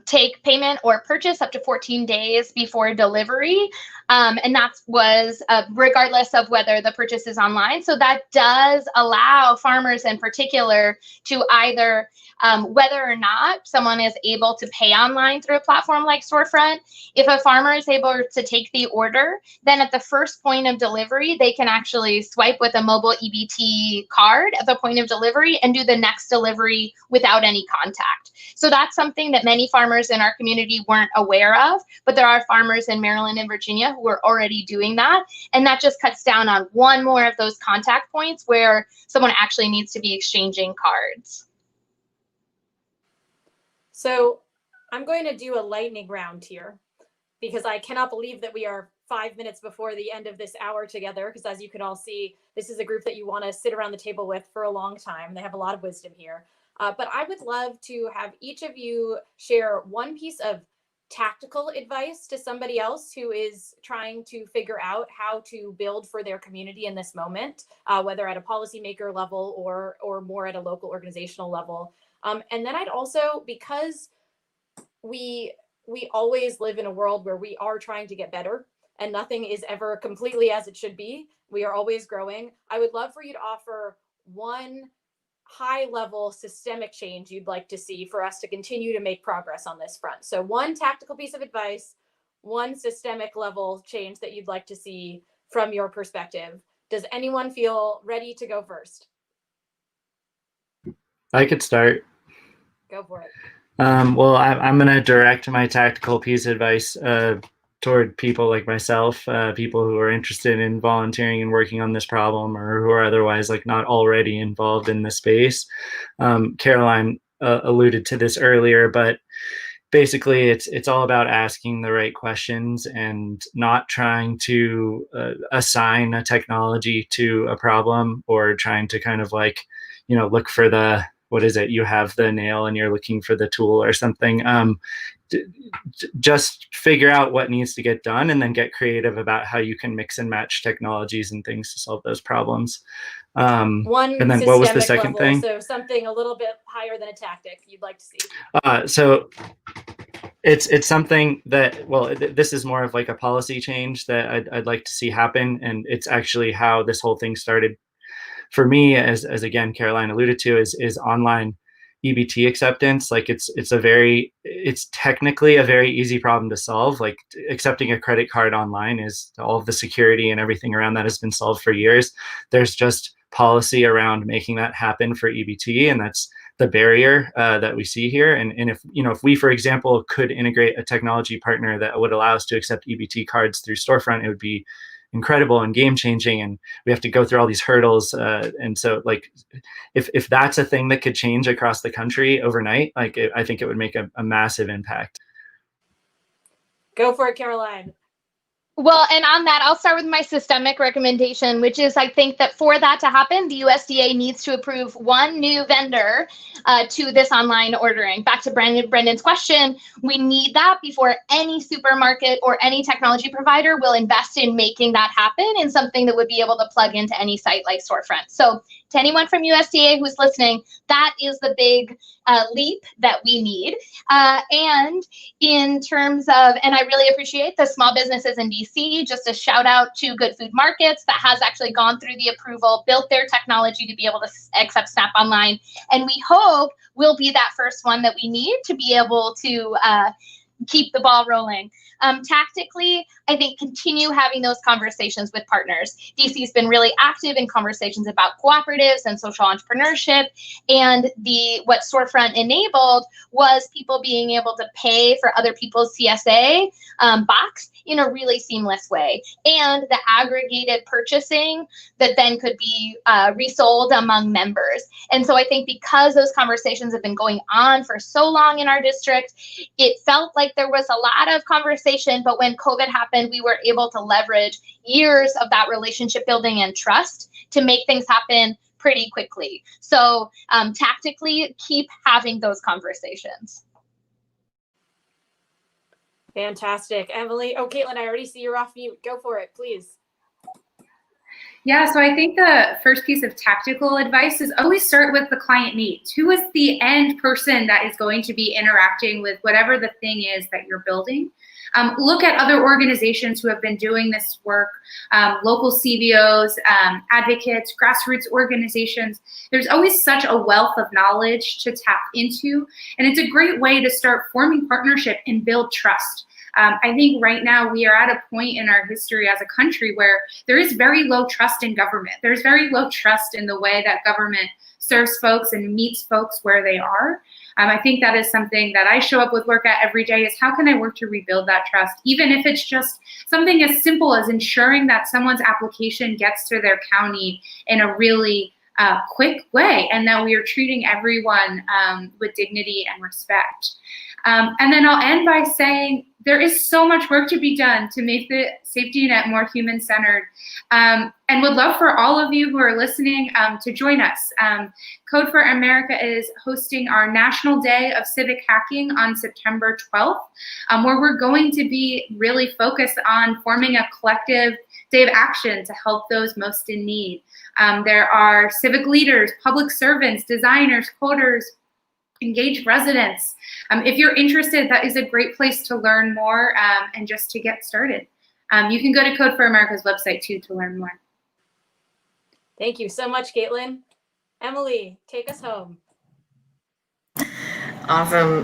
take payment or purchase up to 14 days before delivery. And that was regardless of whether the purchase is online. So that does allow farmers in particular to either, whether or not someone is able to pay online through a platform like Storefront, if a farmer is able to take the order, then at the first point of delivery, they can actually swipe with a mobile EBT card at the point of delivery and do the next delivery without any contact. So that's something that many farmers in our community weren't aware of, but there are farmers in Maryland and Virginia who are already doing that. And that just cuts down on one more of those contact points where someone actually needs to be exchanging cards. So I'm going to do a lightning round here because I cannot believe that we are 5 minutes before the end of this hour together, because as you can all see, this is a group that you want to sit around the table with for a long time. They have a lot of wisdom here. But I would love to have each of you share one piece of tactical advice to somebody else who is trying to figure out how to build for their community in this moment, whether at a policymaker level or more at a local organizational level. And then I'd also, because we always live in a world where we are trying to get better and nothing is ever completely as it should be. We are always growing. I would love for you to offer one high level systemic change you'd like to see for us to continue to make progress on this front. So one tactical piece of advice, one systemic level change that you'd like to see from your perspective. Does anyone feel ready to go first? I could start. Go for it. Well, I'm going to direct my tactical piece of advice toward people like myself, people who are interested in volunteering and working on this problem, or who are otherwise like not already involved in the space. Caroline alluded to this earlier, but basically it's all about asking the right questions and not trying to assign a technology to a problem, or trying to kind of like, look for the, what is it? You have the nail and you're looking for the tool or something. Just figure out what needs to get done and then get creative about how you can mix and match technologies and things to solve those problems. And then what was the second thing? So something a little bit higher than a tactic you'd like to see. So it's something that, well, this is more of like a policy change that I'd like to see happen. And it's actually how this whole thing started for me, as again, Caroline alluded to, is online EBT acceptance. Like it's technically a very easy problem to solve. Like accepting a credit card online is all of the security and everything around that has been solved for years. There's just policy around making that happen for EBT, and that's the barrier that we see here. And if we, for example, could integrate a technology partner that would allow us to accept EBT cards through Storefront, it would be incredible and game changing, and we have to go through all these hurdles. And so like, if that's a thing that could change across the country overnight, like I think it would make a massive impact. Go for it, Caroline. Well, and on that, I'll start with my systemic recommendation, which is I think that for that to happen, the USDA needs to approve one new vendor to this online ordering. Back to Brendan's question, we need that before any supermarket or any technology provider will invest in making that happen in something that would be able to plug into any site like Storefront. So to anyone from USDA who's listening, that is the big leap that we need. And in terms of, and I really appreciate the small businesses in DC, just a shout out to Good Food Markets that has actually gone through the approval, built their technology to be able to accept SNAP Online. And we hope will be that first one that we need to be able to keep the ball rolling. Tactically, I think continue having those conversations with partners. DC's been really active in conversations about cooperatives and social entrepreneurship, and what Storefront enabled was people being able to pay for other people's CSA box in a really seamless way, and the aggregated purchasing that then could be resold among members. And so I think because those conversations have been going on for so long in our district, it felt like there was a lot of conversation, but when COVID happened, we were able to leverage years of that relationship building and trust to make things happen pretty quickly. So tactically, keep having those conversations. Fantastic. Emily. Oh, Caitlin, I already see you're off mute. Go for it, please. Yeah, so I think the first piece of tactical advice is always start with the client needs. Who is the end person that is going to be interacting with whatever the thing is that you're building? Look at other organizations who have been doing this work, local CBOs, advocates, grassroots organizations. There's always such a wealth of knowledge to tap into, and it's a great way to start forming partnership and build trust. I think right now we are at a point in our history as a country where there is very low trust in government. There's very low trust in the way that government serves folks and meets folks where they are. I think that is something that I show up with work at every day, is how can I work to rebuild that trust, even if it's just something as simple as ensuring that someone's application gets to their county in a really quick way, and that we are treating everyone with dignity and respect. And then I'll end by saying there is so much work to be done to make the safety net more human-centered, and would love for all of you who are listening to join us. Code for America is hosting our National Day of Civic Hacking on September 12th, where we're going to be really focused on forming a collective day of action to help those most in need. There are civic leaders, public servants, designers, coders, engaged residents. If you're interested, that is a great place to learn more and just to get started. You can go to Code for America's website too to learn more. Thank you so much, Caitlin. Emily, take us home. Awesome.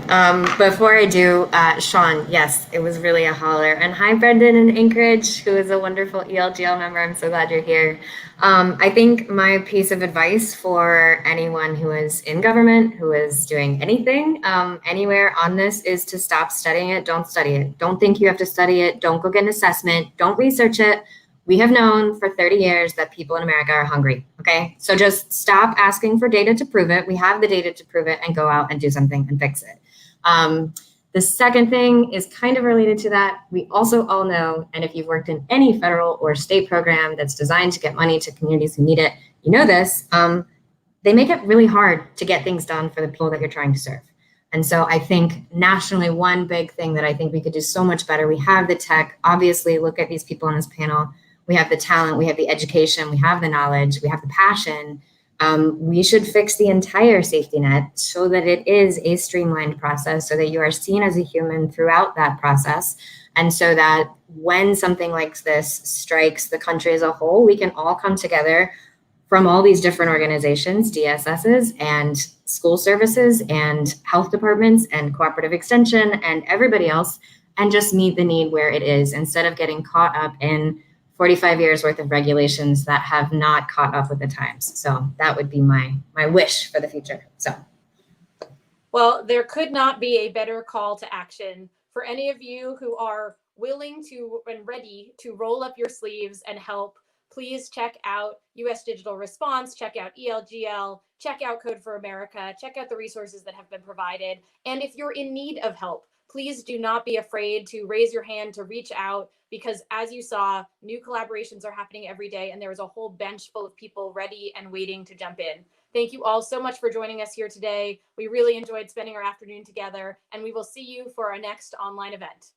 Before I do, Sean, yes, it was really a holler. And hi, Brendan in Anchorage, who is a wonderful ELGL member. I'm so glad you're here. I think my piece of advice for anyone who is in government, who is doing anything, anywhere on this, is to stop studying it. Don't study it. Don't think you have to study it. Don't go get an assessment. Don't research it. We have known for 30 years that people in America are hungry, okay? So just stop asking for data to prove it. We have the data to prove it, and go out and do something and fix it. The second thing is kind of related to that. We also all know, and if you've worked in any federal or state program that's designed to get money to communities who need it, you know this, they make it really hard to get things done for the people that you're trying to serve. And so I think nationally, one big thing that I think we could do so much better, we have the tech, obviously look at these people on this panel, we have the talent, we have the education, we have the knowledge, we have the passion. We should fix the entire safety net so that it is a streamlined process, so that you are seen as a human throughout that process. And so that when something like this strikes the country as a whole, we can all come together from all these different organizations, DSSs and school services and health departments and cooperative extension and everybody else, and just meet the need where it is, instead of getting caught up in 45 years worth of regulations that have not caught up with the times. So that would be my wish for the future. So, well, there could not be a better call to action for any of you who are willing to and ready to roll up your sleeves and help. Please check out US Digital Response, check out ELGL, check out Code for America, check out the resources that have been provided. And if you're in need of help, please do not be afraid to raise your hand, to reach out, because as you saw, new collaborations are happening every day, and there is a whole bench full of people ready and waiting to jump in. Thank you all so much for joining us here today. We really enjoyed spending our afternoon together, and we will see you for our next online event.